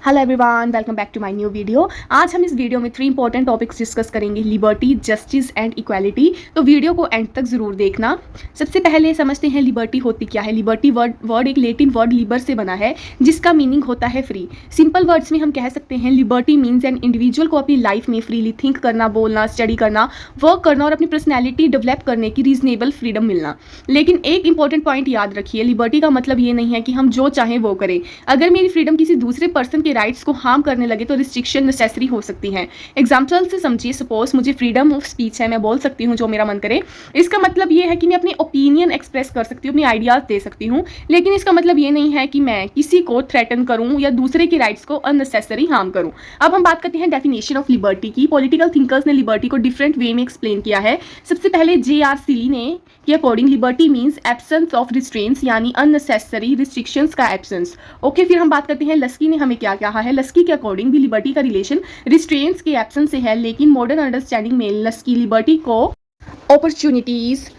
Hello everyone, welcome back to my new video. आज हम इस वीडियो में 3 इंपॉर्टेंट टॉपिक्स डिस्कस करेंगे, लिबर्टी, जस्टिस एंड इक्वालिटी। तो वीडियो को एंड तक ज़रूर देखना। सबसे पहले समझते हैं लिबर्टी होती क्या है। लिबर्टी वर्ड एक लैटिन वर्ड लिबर से बना है, जिसका मीनिंग होता है फ्री। सिंपल वर्ड्स में हम कह सकते हैं लिबर्टी मीन्स एन इंडिविजुअल को अपनी लाइफ में फ्रीली थिंक करना, बोलना, स्टडी करना, वर्क करना और अपनी पर्सनैलिटी डेवलप करने की रीजनेबल फ्रीडम मिलना। लेकिन एक इंपॉर्टेंट पॉइंट याद रखिए, लिबर्टी का मतलब ये नहीं है कि हम जो चाहें वो करें। अगर मेरी फ्रीडम किसी दूसरे पर्सन के राइट्स को हार्म करने लगे तो रिस्ट्रिक्शन नेसेसरी हो सकती हैं। एग्जाम्पल से समझिए, सपोज मुझे फ्रीडम ऑफ स्पीच है, मैं बोल सकती हूँ जो मेरा मन करे। इसका मतलब ये है कि मैं अपनी ओपिनियन एक्सप्रेस कर सकती हूँ, अपनी आइडियाज़ दे सकती हूँ, लेकिन इसका मतलब ये नहीं है कि मैं किसी को थ्रेटन करूँ या दूसरे के राइट्स को अननेसेसरी हार्म करूँ। अब हम बात करते हैं डेफिनेशन ऑफ लिबर्टी की। पॉलिटिकल थिंकर्स ने लिबर्टी को डिफरेंट वे में एक्सप्लेन किया है। सबसे पहले J.R. सिली ने के according liberty means absence of restraints, यानी अननेसेसरी रिस्ट्रिक्शंस का एब्सेंस। ओके, फिर हम बात करते हैं लस्की ने हमें क्या कहा है। लस्की के अकॉर्डिंग भी लिबर्टी का रिलेशन रिस्ट्रेंट्स के एब्सेंस से है, लेकिन मॉडर्न अंडरस्टैंडिंग में लस्की लिबर्टी को अपॉर्चुनिटीज़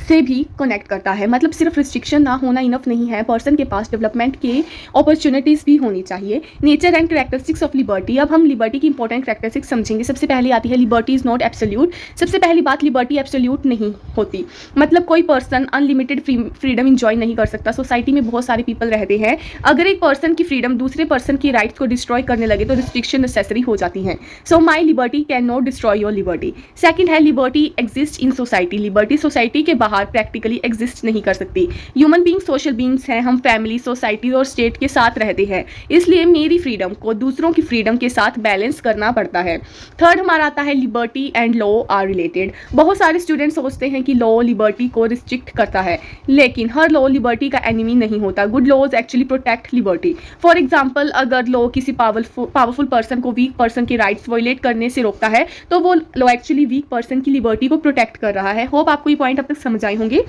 से भी कनेक्ट करता है। मतलब सिर्फ रिस्ट्रिक्शन ना होना इनफ नहीं है, पर्सन के पास डेवलपमेंट के अपॉर्चुनिटीज़ भी होनी चाहिए। Nature and characteristics of liberty. अब हम लिबर्टी की इंपॉर्टेंट कैरेक्टरिस्टिक्स समझेंगे। सबसे पहले आती है लिबर्टी इज़ नॉट एब्सोल्यूट। सबसे पहली बात, लिबर्टी एब्सोल्यूट नहीं होती। मतलब कोई पर्सन अनलिमिटेड फ्रीडम इंजॉय नहीं कर सकता। सोसाइटी में बहुत सारे पीपल रहते हैं, अगर एक पर्सन की फ्रीडम दूसरे पर्सन की राइट्स को डिस्ट्रॉय करने लगे तो रिस्ट्रिक्शन नेसेसरी हो जाती हैं। So my liberty can not destroy your liberty. Second है liberty exist in society. Liberty society के बाहर प्रैक्टिकली एग्जिस्ट नहीं कर सकती। ह्यूमन बींग सोशल बींग्स हैं, हम फैमिली, सोसाइटी और स्टेट के साथ रहते हैं, इसलिए मेरी फ्रीडम को दूसरों की फ्रीडम के साथ बैलेंस करना पड़ता है। थर्ड हमारा आता है liberty and law are related. बहुत सारे स्टूडेंट सोचते हैं कि लॉ लिबर्टी को रिस्ट्रिक्ट करता है, लेकिन हर लॉ लिबर्टी का एनिमी नहीं होता। Good laws actually protect liberty. For example, अगर लॉ किसी पावरफुल पर्सन को वीक पर्सन के राइट्स वायलेट करने से रोकता है, तो वो लॉ एक्चुअली वीक पर्सन की लिबर्टी को प्रोटेक्ट कर रहा है। होप आपको ये पॉइंट अब तक समझ आए होंगे।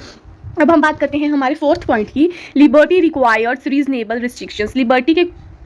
अब हम बात करते हैं हमारे फोर्थ पॉइंट की। Liberty requires reasonable restrictions. Liberty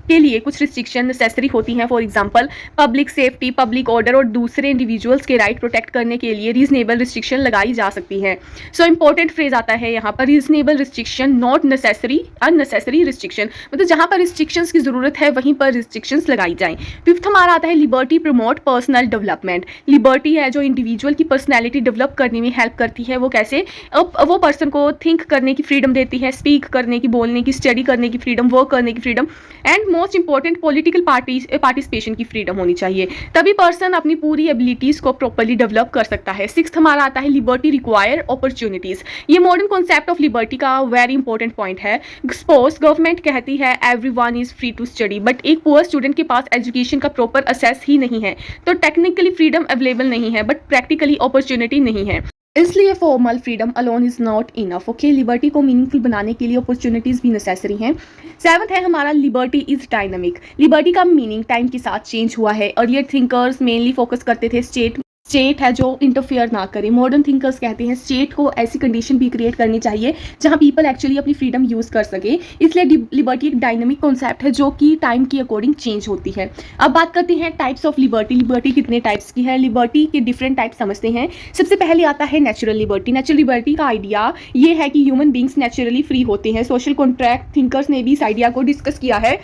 के लिए कुछ रिस्ट्रिक्शन नेसेसरी होती हैं। For example, public safety, public order और दूसरे इंडिविजुअल्स के राइट प्रोटेक्ट करने के लिए रीजनेबल रिस्ट्रिक्शन लगाई जा सकती हैं। सो इंपॉर्टेंट फ्रेज आता है यहाँ पर, reasonable restriction, not necessary unnecessary restriction. मतलब जहाँ पर रिस्ट्रिक्शंस की जरूरत है वहीं पर रिस्ट्रिक्शंस लगाई जाएं। फिफ्थ हमारा आता है liberty promote personal development. Liberty है जो इंडिविजुअल की पर्सनैलिटी डेवलप करने में हेल्प करती है। वो कैसे? वो पर्सन को थिंक करने की फ्रीडम देती है, स्पीक करने की, बोलने की, स्टडी करने की फ्रीडम, वर्क करने की freedom, and most important political participation की फ्रीडम होनी चाहिए। तभी पर्सन अपनी पूरी एबिलिटीज को प्रॉपर्ली डेवलप कर सकता है। सिक्स्थ हमारा आता है लिबर्टी रिक्वायर अपॉर्चुनिटीज। ये मॉडर्न कॉन्सेप्ट ऑफ लिबर्टी का वेरी इंपॉर्टेंट पॉइंट है। सपोज गवर्नमेंट कहती है everyone is free to study, but एक पुअर स्टूडेंट के पास एजुकेशन का प्रॉपर असेस ही नहीं है, तो टेक्निकली फ्रीडम अवेलेबल नहीं है, बट प्रैक्टिकली अपॉर्चुनिटी नहीं है। इसलिए formal freedom alone is not enough. Okay, liberty को मीनिंगफुल बनाने के लिए अपॉर्चुनिटीज भी नेसेसरी हैं। सेवंथ है हमारा लिबर्टी इज डायनामिक। लिबर्टी का मीनिंग टाइम के साथ चेंज हुआ है। अर्लियर थिंकर्स मेनली फोकस करते थे स्टेट है जो इंटरफेयर ना करे। मॉडर्न थिंकर्स कहते हैं स्टेट को ऐसी कंडीशन भी क्रिएट करनी चाहिए जहां पीपल एक्चुअली अपनी फ्रीडम यूज़ कर सके। इसलिए लिबर्टी एक डायनामिक कॉन्सेप्ट है जो कि टाइम के अकॉर्डिंग चेंज होती है। अब बात करते हैं टाइप्स ऑफ लिबर्टी। लिबर्टी कितने टाइप्स की है, लिबर्टी के डिफरेंट टाइप्स समझते हैं। सबसे पहले आता है नेचुरल लिबर्टी। नेचुरल लिबर्टी का आइडिया ये है कि ह्यूमन बींग्स नेचुरली फ्री होते हैं। सोशल कॉन्ट्रैक्ट थिंकर्स ने भी इस आइडिया को डिस्कस किया है,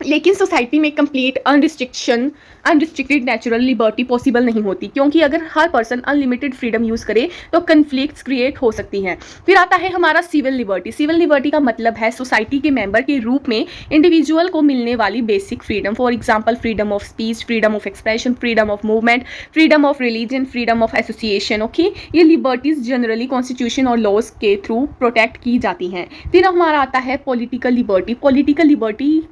लेकिन सोसाइटी में complete unrestricted natural liberty possible नहीं होती, क्योंकि अगर हर पर्सन अनलिमिटेड फ्रीडम यूज़ करे तो कन्फ्लिक्ट्स क्रिएट हो सकती हैं। फिर आता है हमारा सिविल लिबर्टी। सिविल लिबर्टी का मतलब है सोसाइटी के मेंबर के रूप में इंडिविजुअल को मिलने वाली basic freedom. For example, freedom of speech, freedom of expression, freedom of movement, freedom of religion, freedom of association. Okay, ये लिबर्टीज जनरली कॉन्स्टिट्यूशन और लॉज के थ्रू प्रोटेक्ट की जाती हैं। फिर हमारा आता है पॉलिटिकल लिबर्टी। पॉलिटिकल लिबर्टी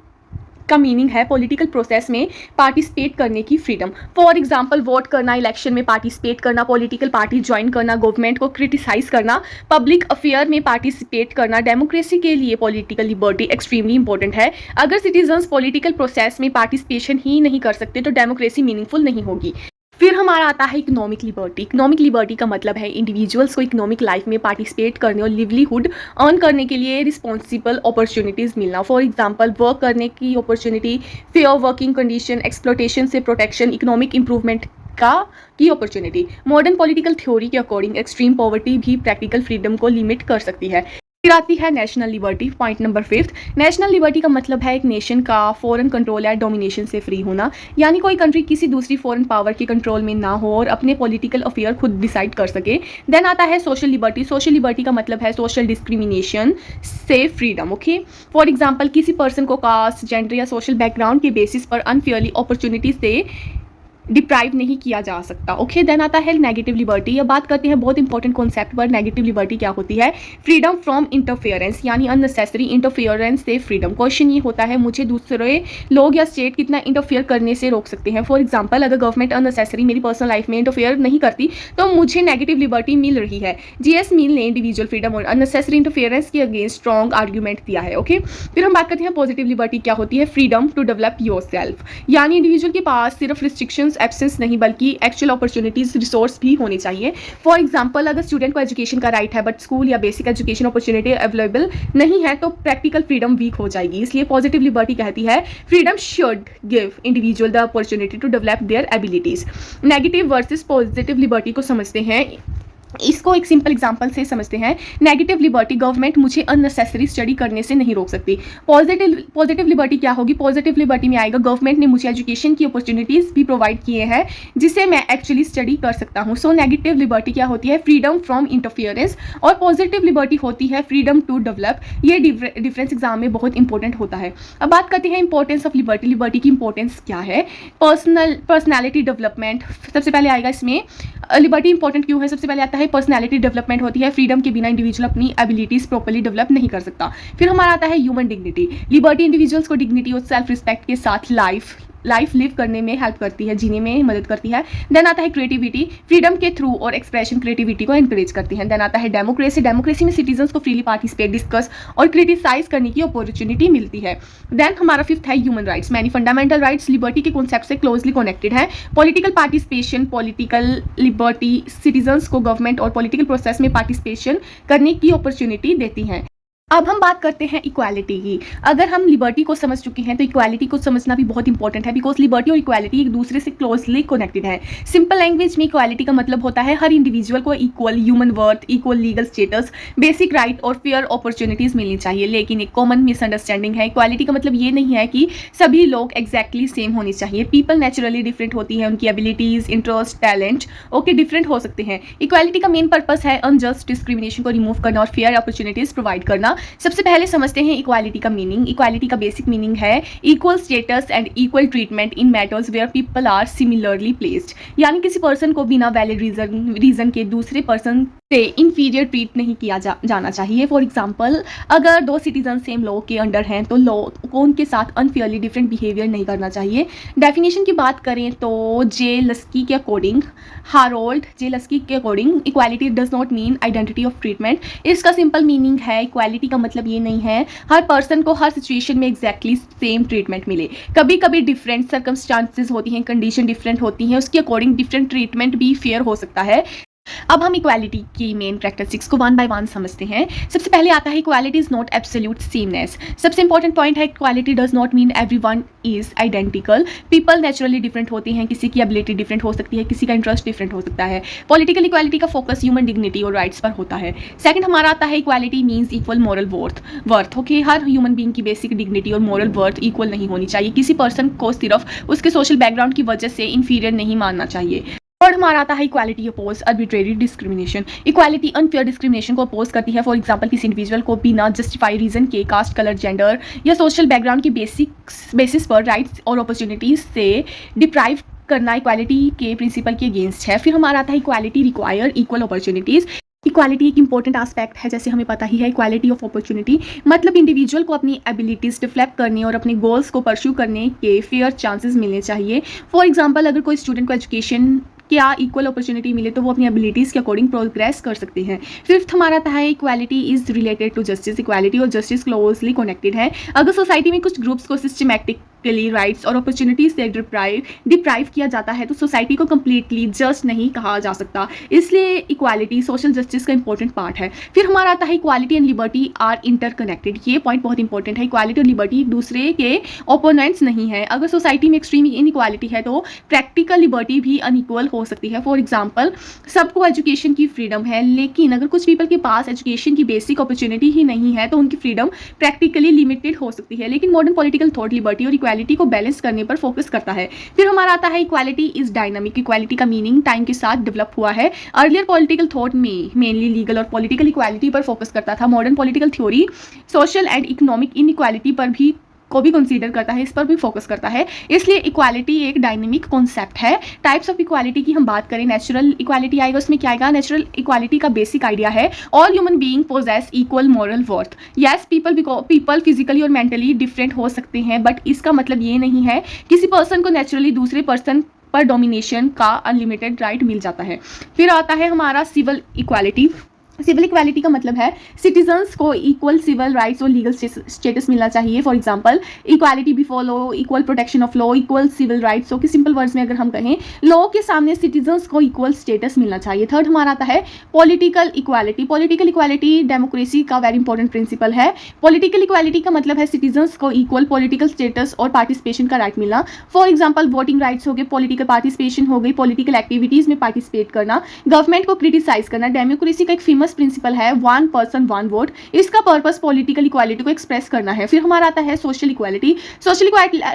का मीनिंग है पॉलिटिकल प्रोसेस में पार्टिसिपेट करने की फ्रीडम। फॉर एग्जांपल, वोट करना, इलेक्शन में पार्टिसिपेट करना, पॉलिटिकल पार्टी ज्वाइन करना, गवर्नमेंट को क्रिटिसाइज करना, पब्लिक अफेयर में पार्टिसिपेट करना। डेमोक्रेसी के लिए पॉलिटिकल लिबर्टी एक्सट्रीमली इंपॉर्टेंट है। अगर सिटीजन्स पॉलिटिकल प्रोसेस में पार्टिसिपेशन ही नहीं कर सकते तो डेमोक्रेसी मीनिंगफुल नहीं होगी। फिर हमारा आता है इकोनॉमिक लिबर्टी। इकोनॉमिक लिबर्टी का मतलब है इंडिविजुअल्स को इकोनॉमिक लाइफ में पार्टिसिपेट करने और लिवलीहुड अर्न करने के लिए रिस्पॉन्सिबल अपॉर्चुनिटीज़ मिलना। फॉर एग्जांपल, वर्क करने की opportunity, fair working condition, exploitation से प्रोटेक्शन, इकोनॉमिक इंप्रूवमेंट की अपॉर्चुनिटी। मॉडर्न पॉलिटिकल थ्योरी के अकॉर्डिंग एक्सट्रीम पॉवर्टी भी प्रैक्टिकल फ्रीडम को लिमिट कर सकती है। फिर आती है national liberty, point number 5। National liberty का मतलब है एक नेशन का फॉरेन कंट्रोल या डोमिनेशन से फ्री होना, यानी कोई कंट्री किसी दूसरी फॉरेन पावर के कंट्रोल में ना हो और अपने पॉलिटिकल अफेयर खुद डिसाइड कर सके। देन आता है सोशल लिबर्टी। सोशल लिबर्टी का मतलब है सोशल डिस्क्रिमिनेशन से फ्रीडम। ओके, फॉर एग्जाम्पल किसी पर्सन को कास्ट, जेंडर या सोशल बैकग्राउंड के बेसिस पर अनफेयरली अपॉर्चुनिटी से डिप्राइव नहीं किया जा सकता। ओके, देन आता है नेगेटिव लिबर्टी। अब बात करते हैं बहुत इंपॉर्टेंट कॉन्सेप्ट पर। नेगेटिव लिबर्टी क्या होती है? फ्रीडम फ्रॉम इंटरफेरेंस, यानी अननेसेसरी इंटरफेरेंस से फ्रीडम। क्वेश्चन ये होता है मुझे दूसरे लोग या स्टेट कितना इंटरफेयर करने से रोक सकते हैं। फॉर एग्जाम्पल अगर गवर्नमेंट अननेसेसरी मेरी पर्सनल लाइफ में इंटरफेयर नहीं करती तो मुझे नेगेटिव लिबर्टी मिल रही है। जीएस मिल ने इंडिविजुअल फ्रीडम और अननेसेसरी इंटरफेरेंस के अगेंस्ट स्ट्रॉन्ग आर्ग्यूमेंट दिया है। ओके, फिर हम बात करते हैं पॉजिटिव लिबर्टी क्या होती है? Freedom to develop yourself, यानी इंडिविजुअल के पास सिर्फ रिस्ट्रिक्शंस, एब्सेंस नहीं बल्कि एक्चुअल अपॉर्चुनिटीज, रिसोर्स भी होने चाहिए। फॉर एग्जाम्पल अगर स्टूडेंट को एजुकेशन का राइट है बट स्कूल या बेसिक एजुकेशन अपॉर्चुनिटी अवेलेबल नहीं है तो प्रैक्टिकल फ्रीडम वीक हो जाएगी। इसलिए पॉजिटिव लिबर्टी कहती है freedom should give individual the opportunity to develop their abilities. Negative versus positive liberty को समझते हैं, इसको एक सिंपल एग्जांपल से समझते हैं। नेगेटिव लिबर्टी, गवर्नमेंट मुझे अननेसेसरी स्टडी करने से नहीं रोक सकती। पॉजिटिव लिबर्टी क्या होगी? पॉजिटिव लिबर्टी में आएगा गवर्नमेंट ने मुझे एजुकेशन की अपॉर्चुनिटीज़ भी प्रोवाइड किए हैं जिससे मैं एक्चुअली स्टडी कर सकता हूँ। सो नेगेटिव लिबर्टी क्या होती है? फ्रीडम फ्रॉम इंटरफियरेंस, और पॉजिटिव लिबर्टी होती है फ्रीडम टू डेवलप। ये डिफरेंस एग्जाम में बहुत इंपॉर्टेंट होता है। अब बात करते हैं इंपॉर्टेंस ऑफ लिबर्टी। लिबर्टी की इंपॉर्टेंस क्या है? पर्सनैलिटी डेवलपमेंट सबसे पहले आएगा इसमें। लिबर्टी इंपॉर्टेंट क्यों है? सबसे पहले आता है पर्सनैलिटी डेवलपमेंट होती है। फ्रीडम के बिना इंडिविजुअल अपनी एबिलिटीज प्रॉपर्ली डेवलप नहीं कर सकता। फिर हमारा आता है ह्यूमन डिग्निटी। लिबर्टी इंडिविजुअल्स को डिग्निटी और सेल्फ रिस्पेक्ट के साथ लाइफ लिव करने में हेल्प करती है, जीने में मदद करती है। देन आता है क्रिएटिविटी, फ्रीडम के थ्रू और एक्सप्रेशन क्रिएटिविटी को एनकरेज करती है। देन आता है डेमोक्रेसी। डेमोक्रेसी में सिटीजन्स को फ्रीली पार्टिसिपेट, डिस्कस और क्रिटिसाइज करने की अपॉर्चुनिटी मिलती है। देन हमारा फिफ्थ है human rights. Many fundamental rights liberty के कॉन्सेप्ट से क्लोजली कनेक्टेड है। Political participation, political liberty citizens को गवर्नमेंट और पॉलिटिकल प्रोसेस में पार्टिसिपेशन करने की अपॉर्चुनिटी देती है। अब हम बात करते हैं इक्वालिटी की। अगर हम लिबर्टी को समझ चुके हैं तो इक्वालिटी को समझना भी बहुत इंपॉर्टेंट है, बिकॉज लिबर्टी और इक्वालिटी एक दूसरे से क्लोजली कनेक्टेड है। सिंपल लैंग्वेज में इक्वालिटी का मतलब होता है हर इंडिविजुअल को equal human worth, equal legal status, basic right और फेयर अपॉर्चुनिटीज मिलनी चाहिए। लेकिन एक कॉमन मिसअंडरस्टैंडिंग है, इक्वालिटी का मतलब ये नहीं है कि सभी लोग एग्जैक्टली सेम होने चाहिए। पीपल नेचुरली डिफरेंट होती है, उनकी abilities, interest, talent okay different हो सकते हैं। इक्वालिटी का मेन पर्पस है अनजस्ट डिस्क्रिमिनेशन को रिमूव करना और फेयर अपॉर्चुनिटीज प्रोवाइड करना। सबसे पहले समझते हैं इक्वालिटी का मीनिंग। इक्वालिटी का बेसिक मीनिंग है equal status and equal treatment in matters where people are similarly placed, यानी किसी पर्सन को बिना वैलिड रीजन के दूसरे पर्सन से इंफीरियर ट्रीट नहीं किया जाना चाहिए। फॉर एग्जाम्पल अगर दो सिटीजन सेम लॉ के अंडर हैं तो लॉ को उनके साथ अनफेयरली डिफरेंट बिहेवियर नहीं करना चाहिए। डेफिनेशन की बात करें तो जे लस्की के अकॉर्डिंग, हारोल्ड जे लस्की के according equality does not mean identity of treatment. इसका सिंपल मीनिंग है इक्वालिटी का मतलब ये नहीं है हर पर्सन को हर सिचुएशन में एग्जैक्टली सेम ट्रीटमेंट मिले। कभी कभी डिफरेंट सर्कमस्टांसेस होती हैं, कंडीशन डिफरेंट होती हैं, उसके अकॉर्डिंग डिफरेंट ट्रीटमेंट भी फेयर हो सकता है। अब हम इक्वालिटी की मेन कैरेक्टरिस्टिक्स को वन बाय वन समझते हैं। सबसे पहले आता है equality is not absolute sameness. सबसे इंपॉर्टेंट पॉइंट है equality does not mean everyone is identical. People naturally different होती हैं, किसी की एबिलिटी डिफरेंट हो सकती है, किसी का इंटरेस्ट डिफरेंट हो सकता है। पॉलिटिकल इक्वालिटी का फोकस ह्यूमन डिग्निटी और राइट्स पर होता है। सेकंड हमारा आता है equality means equal moral worth. Okay, हर ह्यूमन बीइंग की बेसिक डिग्निटी और मॉरल वर्थ इक्वल नहीं होनी चाहिए। किसी पर्सन को सिर्फ उसके सोशल बैकग्राउंड की वजह से इंफीरियर नहीं मानना चाहिए। और हमारा आता है equality oppose arbitrary discrimination. Equality unfair discrimination को अपोज करती है। फॉर एग्जांपल किसी इंडिविजुअल को बिना जस्टिफाइड रीजन के कास्ट, कलर, जेंडर या सोशल बैकग्राउंड की बेसिस पर राइट्स और अपॉर्चुनिटीज से डिप्राइव करना इक्वालिटी के प्रिंसिपल के अगेंस्ट है। फिर हमारा आता है equality require equal opportunities. Equality एक इंपॉर्टेंट एस्पेक्ट है, जैसे हमें पता ही है इक्वालिटी ऑफ अपॉर्चुनिटी मतलब इंडिविजुअल को अपनी एबिलिटीज डेवलप करने और अपने गोल्स को परस्यू करने के फेयर चांसेस मिलने चाहिए। फॉर एग्जांपल अगर कोई स्टूडेंट को एजुकेशन क्या इक्वल अपॉर्चुनिटी मिले तो वो अपनी एबिलिटीज़ के अकॉर्डिंग प्रोग्रेस कर सकते हैं। फिफ्थ हमारा आता है equality is related to justice. Equality और जस्टिस क्लोजली कनेक्टेड है। अगर सोसाइटी में कुछ ग्रुप्स को सिस्टमैटिक के राइट्स और अपॉर्चुनिटीज से डिप्राइव किया जाता है तो सोसाइटी को कम्प्लीटली जस्ट नहीं कहा जा सकता। इसलिए इक्वालिटी सोशल जस्टिस का इंपॉर्टेंट पार्ट है। फिर हमारा आता है equality and liberty are interconnected. ये पॉइंट बहुत इंपॉर्टेंट है। इक्वालिटी और लिबर्टी एक दूसरे के ओपोनेंट्स नहीं है। अगर सोसाइटी में एक्सट्रीम इनइक्वालिटी है तो प्रैक्टिकल लिबर्टी भी अनइक्वल हो सकती है। फॉर एग्जाम्पल, सबको एजुकेशन की फ्रीडम है, लेकिन अगर कुछ पीपल के पास एजुकेशन की बेसिक अपॉर्चुनिटी ही नहीं है तो उनकी फ्रीडम प्रैक्टिकली लिमिटेड हो सकती है। लेकिन मॉडर्न पॉलिटिकल थॉट लिबर्टी और इक्वालिटी को बैलेंस करने पर फोकस करता है। फिर हमारा आता है इक्वालिटी इज डायनामिक। इक्वालिटी का मीनिंग टाइम के साथ डेवलप हुआ है। अर्लियर पॉलिटिकल थॉट में मेनली लीगल और पॉलिटिकल इक्वालिटी पर फोकस करता था। Modern political theory social and economic inequality पर भी कंसीडर करता है, इस पर भी फोकस करता है। इसलिए इक्वालिटी एक डायनेमिक कॉन्सेप्ट है। टाइप्स ऑफ इक्वालिटी की हम बात करें, नेचुरल इक्वालिटी आएगा, उसमें क्या आएगा? नेचुरल इक्वालिटी का बेसिक आइडिया है all human being possess equal moral worth. Yes, people physically और मेंटली डिफरेंट हो सकते हैं, बट इसका मतलब ये नहीं है किसी पर्सन को नेचुरली दूसरे पर्सन पर डोमिनेशन का अनलिमिटेड राइट मिल जाता है। फिर आता है हमारा सिविल इक्वालिटी। सिविल इक्वालिटी का मतलब है सिटीजन्स को इक्वल सिविल राइट्स और लीगल स्टेटस मिलना चाहिए। For example, equality before law, equal protection of law, equal civil rights. कि सिंपल वर्ड्स में अगर हम कहें, लॉ के सामने सिटीजन्स को इक्वल स्टेटस मिलना चाहिए। थर्ड हमारा आता है political equality. Political equality democracy का वेरी इंपॉर्टेंट प्रिंसिपल है। पॉलिटिकल इक्वालिटी का मतलब है सिटीजन्स को इक्वल पॉलिटिकल स्टेटस और पार्टिसिपेशन का राइट मिलना। फॉर एग्जाम्पल, वोटिंग राइट्स हो गए, पॉलिटिकल पार्टिसिपेशन हो गई, पॉलिटिकल एक्टिविटीज में पार्टिसिपेट करना, गवर्नमेंट को क्रिटिसाइज करना। डेमोक्रेसी का एक फेमस प्रिंसिपल है वन पर्सन वन वोट। इसका पर्पस पॉलिटिकल इक्वालिटी को एक्सप्रेस करना है। फिर हमारा आता है सोशल इक्वालिटी। सोशल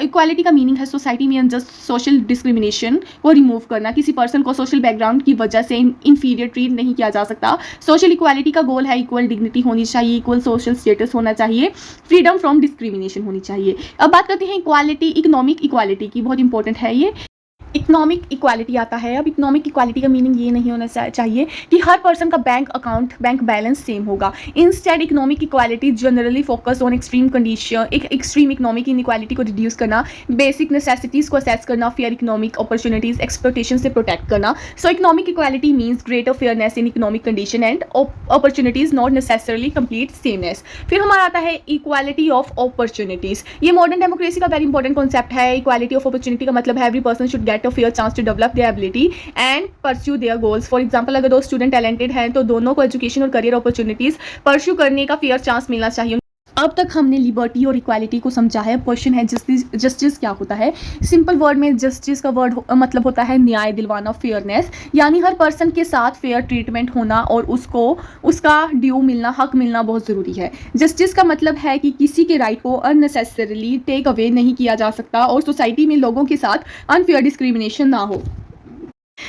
इक्वालिटी का मीनिंग है सोसाइटी में अनजस्ट सोशल डिस्क्रिमिनेशन को रिमूव करना। किसी पर्सन को सोशल बैकग्राउंड की वजह से इंफीरियर ट्रीट नहीं किया जा सकता। सोशल इक्वालिटी का गोल है इक्वल डिग्निटी होनी चाहिए, इक्वल सोशल स्टेटस होना चाहिए, फ्रीडम फ्रॉम डिस्क्रिमिनेशन होनी चाहिए। अब बात करते हैं इक्वालिटी, इकोनॉमिक इक्वालिटी की। बहुत इंपॉर्टेंट है ये। इकोनॉमिक इक्वालिटी आता है। अब इकोनॉमिक इक्वालिटी का मीनिंग ये नहीं होना चाहिए कि हर पर्सन का बैंक बैलेंस सेम होगा। Instead economic equality generally focus on extreme condition, extreme economic inequality को रिड्यूस करना, बेसिक नेसेसिटीज़ को असेस करना, फेयर इकोनॉमिक अपॉर्चुनिटीज़ एक्सप्लॉयटेशन से प्रोटेक्ट करना। सो economic equality means greater fairness in economic condition and opportunities, not necessarily complete sameness. फिर हमारा आता है इक्वालिटी ऑफ अपॉर्चुनिटीज़। ये मॉडर्न डेमोक्रेसी का वेरी इंपॉर्टेंट कॉन्सेप्ट है। इक्वालिटी ऑफ अपॉर्चुनिटी का मतलब है every person should get a fair chance to develop their ability and pursue their goals. For example, अगर दो स्टूडेंट टैलेंटेड हैं तो दोनों को एजुकेशन और करियर अपॉर्चुनिटीज परस्यू करने का फेयर चांस मिलना चाहिए। अब तक हमने लिबर्टी और इक्वालिटी को समझा है। क्वेश्चन है जस्टिस क्या होता है? सिंपल वर्ड में जस्टिस का वर्ड मतलब होता है न्याय दिलवाना, फेयरनेस, यानी हर पर्सन के साथ फेयर ट्रीटमेंट होना और उसको उसका ड्यू मिलना, हक मिलना बहुत ज़रूरी है। जस्टिस का मतलब है कि किसी के राइट को अननेसेसरीली टेक अवे नहीं किया जा सकता और सोसाइटी में लोगों के साथ अनफेयर डिस्क्रिमिनेशन ना हो।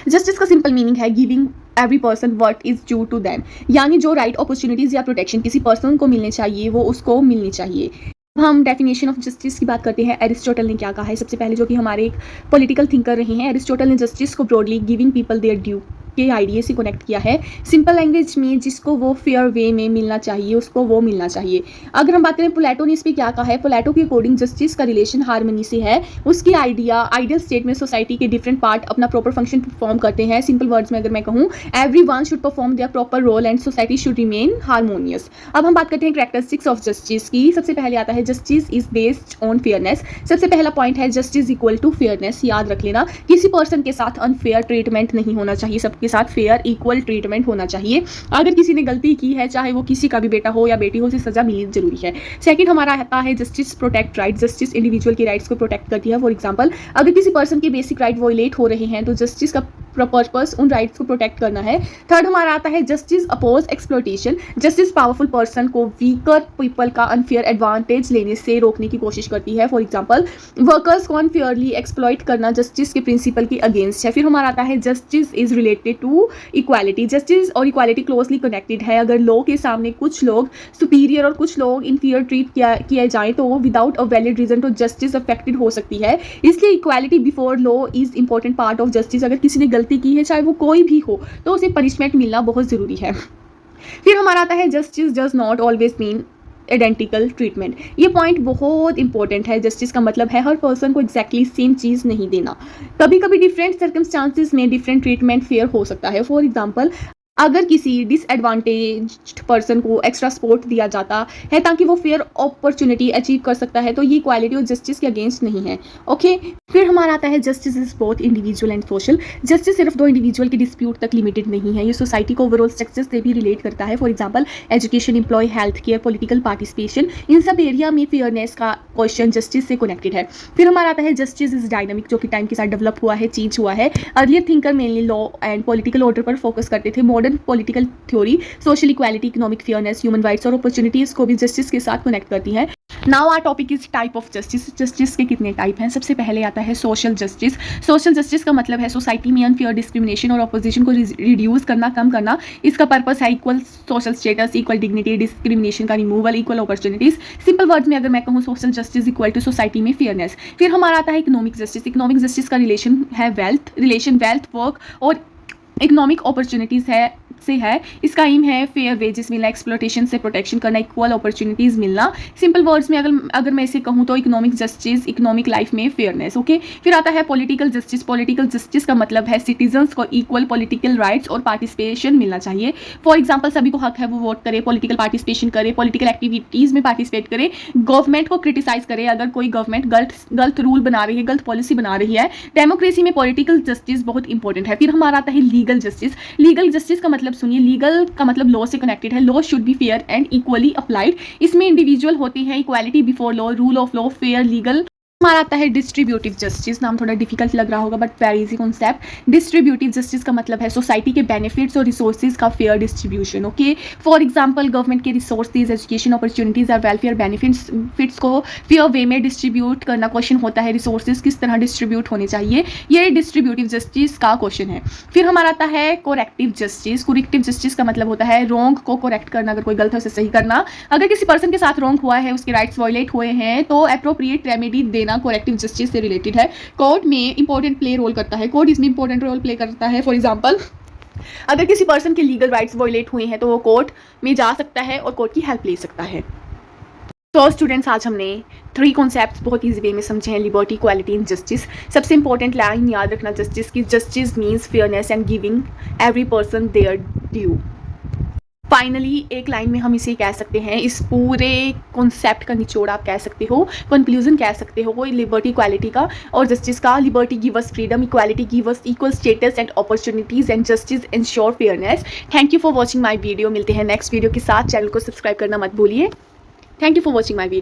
जस्टिस का सिंपल मीनिंग है giving every person what is due to them, यानी जो राइट, अपॉर्चुनिटीज़ या प्रोटेक्शन किसी पर्सन को मिलने चाहिए वो उसको मिलनी चाहिए। हम डेफिनेशन ऑफ जस्टिस की बात करते हैं। एरिस्टोटल ने क्या कहा है? सबसे पहले, जो कि हमारे एक पॉलिटिकल थिंकर रहे हैं, एरिस्टोटल ने जस्टिस को broadly giving people there due के आइडिया से कनेक्ट किया है। सिंपल लैंग्वेज में जिसको वो फेयर वे में मिलना चाहिए उसको वो मिलना चाहिए। अगर हम बात करें प्लेटो ने इस पर क्या कहा है, प्लेटो के अकॉर्डिंग जस्टिस का रिलेशन हार्मनी से है। उसकी आइडियल स्टेट में सोसाइटी के डिफरेंट पार्ट अपना प्रॉपर फंक्शन परफॉर्म करते हैं। सिंपल वर्ड्स में अगर मैं कहूँ, every one should perform their proper role and society should remain harmonious. अब हम बात करते हैं कैरेक्टरिस्टिक्स ऑफ जस्टिस की। सबसे पहले आता है justice is based on fairness. सबसे पहला पॉइंट है जस्टिस इक्वल टू फेयरनेस। याद रख लेना, किसी पर्सन के साथ अनफेयर ट्रीटमेंट नहीं होना चाहिए, सबके साथ फेयर इक्वल ट्रीटमेंट होना चाहिए। अगर किसी ने गलती की है, चाहे वो किसी का भी बेटा हो या बेटी हो, उसे सजा मिलनी जरूरी है। सेकंड हमारा आता है justice protect right. Justice individual के राइट्स को प्रोटेक्ट करती है। फॉर एग्जांपल, अगर किसी पर्सन के बेसिक राइट वॉयलेट हो रहे हैं तो जस्टिस का पर्पस उन राइट्स को प्रोटेक्ट करना है। थर्ड हमारा आता है justice oppose exploitation. Justice powerful person को वीकर पीपल का अनफेयर एडवांटेज लेने से रोकने की कोशिश करती है। फॉर एग्जांपल, वर्कर्स को अनफेयरली एक्सप्लॉइट करना जस्टिस के प्रिंसिपल के अगेंस्ट है। फिर हमारा आता है justice is related to equality. Justice और इक्वालिटी क्लोजली कनेक्टेड है। अगर लॉ के सामने कुछ लोग सुपीरियर और कुछ लोग इंफीरियर ट्रीट किया जाए तो विदाउट अ वैलिड रीजन तो जस्टिस अफेक्टेड हो सकती है। इसलिए equality before law is important part of justice. अगर किसी ने गलती की है, चाहे वो कोई भी हो, तो उसे पनिशमेंट मिलना बहुत ज़रूरी है। फिर हमारा आता है justice does not always mean identical treatment. ये पॉइंट बहुत इंपॉर्टेंट है। जस्टिस का मतलब है हर पर्सन को एग्जैक्टली सेम चीज़ नहीं देना। कभी कभी डिफरेंट सर्कमस्टांसिस में डिफरेंट ट्रीटमेंट फेयर हो सकता है। फॉर एग्जांपल, अगर किसी डिसएडवांटेज्ड पर्सन को एक्स्ट्रा सपोर्ट दिया जाता है ताकि वो फेयर अपॉर्चुनिटी अचीव कर सकता है, तो ये इक्वालिटी और जस्टिस के अगेंस्ट नहीं है। ओके, फिर हमारा आता है justice is both individual and social. Justice सिर्फ दो इंडिविजुअल की डिस्प्यूट तक लिमिटेड नहीं है, ये सोसाइटी को ओवरऑल स्ट्रक्चर से भी रिलेट करता है। For example education, employ, health care, political participation, इन सब एरिया में फेयरनेस का क्वेश्चन जस्टिस से कनेक्टेड है। फिर हमारा आता है जस्टिस इज डायनामिक, जो कि टाइम के साथ डेवलप हुआ है, चेंज हुआ है। Earlier thinker mainly law and political order पर फोकस करते थे। Modern political theory social equality, economic fairness, human rights और अपॉर्चुनिटीज को भी जस्टिस के साथ कनेक्ट करती है। Now our topic is type of justice. Justice के कितने टाइप हैं? सबसे पहले आता है सोशल जस्टिस। सोशल जस्टिस का मतलब है सोसाइटी में अनफेयर डिस्क्रिमिनेशन और अपोजिशन को रिड्यूस करना, कम करना। इसका पर्पस है equal social status, equal dignity, discrimination का removal, equal opportunities. Simple words में अगर मैं कहूँ, social justice equal to society में फेयरनेस। फिर हमारा आता है इकोनॉमिक जस्टिस। इकोनॉमिक जस्टिस का रिलेशन है वेल्थ, वर्क और इकोनॉमिक अपॉर्चुनिटीज़ है। इसका एम है फेयर वेजेस मिलना, एक्सप्लॉयटेशन से प्रोटेक्शन करना, इक्वल अपॉर्चुनिटीज़ मिलना। सिंपल वर्ड्स में अगर मैं इसे कहूँ तो इकोनॉमिक जस्टिस, इकोनॉमिक लाइफ में फेयरनेस। ओके, फिर आता है पॉलिटिकल जस्टिस। पॉलिटिकल जस्टिस का मतलब है सिटीजन्स को इक्वल पॉलिटिकल राइट्स और पार्टिसिपेशन मिलना चाहिए। फॉर एग्जाम्पल सभी को हक है वो वोट करे, पॉलिटिकल पार्टिसिपेशन करे, पॉलिटिकल एक्टिविटीज़ में पार्टिसिपेट करे, गवर्नमेंट को क्रिटिसाइज करे अगर कोई गवर्नमेंट गलत रूल बना रही है, गलत पॉलिसी बना रही है। डेमोक्रेसी में पॉलिटिकल जस्टिस बहुत इंपॉर्टेंट है। फिर हमारा आता है लीगल जस्टिस। लीगल जस्टिस का मतलब सुनिए, लीगल का मतलब लॉ से कनेक्टेड है। Law should be fair and equally applied. इसमें इंडिविजुअल होती है, equality before law, rule of law, fair legal. हमारा आता है डिस्ट्रीब्यूटिव जस्टिस। नाम थोड़ा डिफिकल्ट लग रहा होगा but very easy concept. Distributive justice का मतलब है सोसाइटी के बेनिफिट्स और रिसोर्सेज का fair distribution. Okay, for example government के रिसोर्सेज, एजुकेशन अपॉर्चुनिटीज और वेलफेयर बेनिफिट्स को फेयर वे में डिस्ट्रीब्यूट करना। क्वेश्चन होता है रिसोर्सेज किस तरह डिस्ट्रीब्यूट होने चाहिए, ये डिस्ट्रीब्यूटिव जस्टिस का क्वेश्चन है। फिर हमारा आता है कोरेक्टिव जस्टिस। कोरेक्टिव जस्टिस का मतलब होता है रॉन्ग को करेक्ट करना, अगर कोई गलत है उसे सही करना। अगर किसी पर्सन के साथ रॉन्ग हुआ है, उसके राइट्स वायलेट हुए हैं, तो अप्रोप्रिएट रेमेडी देना कोरेक्टिव जस्टिस से रिलेटेड है। कोर्ट में इंपॉर्टेंट प्ले रोल करता है, कोर्ट इसमें इंपॉर्टेंट रोल प्ले करता है। फॉर एग्जांपल अगर किसी पर्सन के लीगल राइट्स वायलेट हुए हैं तो वो कोर्ट में जा सकता है और कोर्ट की हेल्प ले सकता है। तो स्टूडेंट्स, आज हमने 3 कॉन्सेप्ट्स बहुत ईजी वे में समझे हैं, लिबर्टी, इक्वालिटी एंड जस्टिस। सबसे इंपॉर्टेंट लाइन याद रखना जस्टिस की, justice means fairness and giving every person there due. Finally एक लाइन में हम इसे कह सकते हैं, इस पूरे कॉन्सेप्ट का निचोड़ आप कह सकते हो, कंक्लूजन कह सकते हो वो लिबर्टी, इक्वालिटी का और जस्टिस का। Liberty give us freedom, equality give us equal status and opportunities and justice ensure fairness. Thank you for watching my video. मिलते हैं नेक्स्ट वीडियो के साथ। चैनल को सब्सक्राइब करना मत भूलिए। Thank you for watching my video.